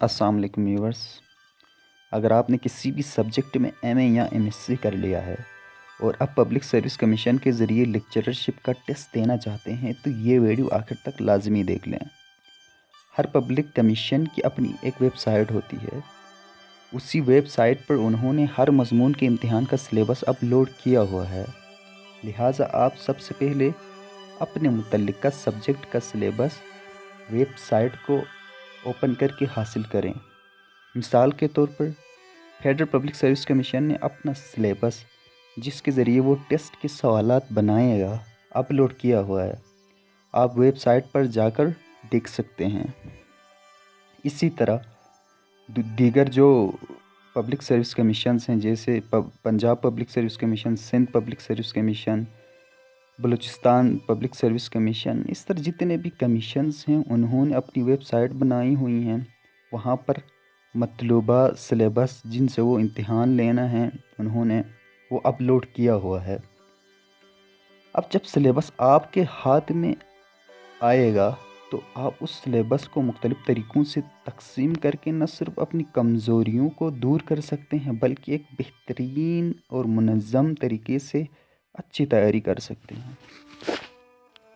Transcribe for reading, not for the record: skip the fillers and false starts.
السلام علیکم ویورس۔ اگر آپ نے کسی بھی سبجیکٹ میں ایم اے یا ایم ایس سی کر لیا ہے اور اب پبلک سروس کمیشن کے ذریعے لیکچررشپ کا ٹیسٹ دینا چاہتے ہیں تو یہ ویڈیو آخر تک لازمی دیکھ لیں۔ ہر پبلک کمیشن کی اپنی ایک ویب سائٹ ہوتی ہے۔ اسی ویب سائٹ پر انہوں نے ہر مضمون کے امتحان کا سلیبس اپلوڈ کیا ہوا ہے، لہٰذا آپ سب سے پہلے اپنے متعلقہ سبجیکٹ کا سلیبس ویب سائٹ کو اوپن کر کے حاصل کریں۔ مثال کے طور پر فیڈرل پبلک سروس کمیشن نے اپنا سلیبس جس کے ذریعے وہ ٹیسٹ کے سوالات بنائے گا اپلوڈ کیا ہوا ہے، آپ ویب سائٹ پر جا کر دیکھ سکتے ہیں۔ اسی طرح دیگر جو پبلک سروس کمیشنز ہیں جیسے Punjab public service commission, Sindh public service commission, Balochistan public service commission, اس طرح جتنے بھی کمیشنز ہیں انہوں نے اپنی ویب سائٹ بنائی ہوئی ہیں۔ وہاں پر مطلوبہ سلیبس جن سے وہ امتحان لینا ہے انہوں نے وہ اپلوڈ کیا ہوا ہے۔ اب جب سلیبس آپ کے ہاتھ میں آئے گا تو آپ اس سلیبس کو مختلف طریقوں سے تقسیم کر کے نہ صرف اپنی کمزوریوں کو دور کر سکتے ہیں بلکہ ایک بہترین اور منظم طریقے سے اچھی تیاری کر سکتے ہیں۔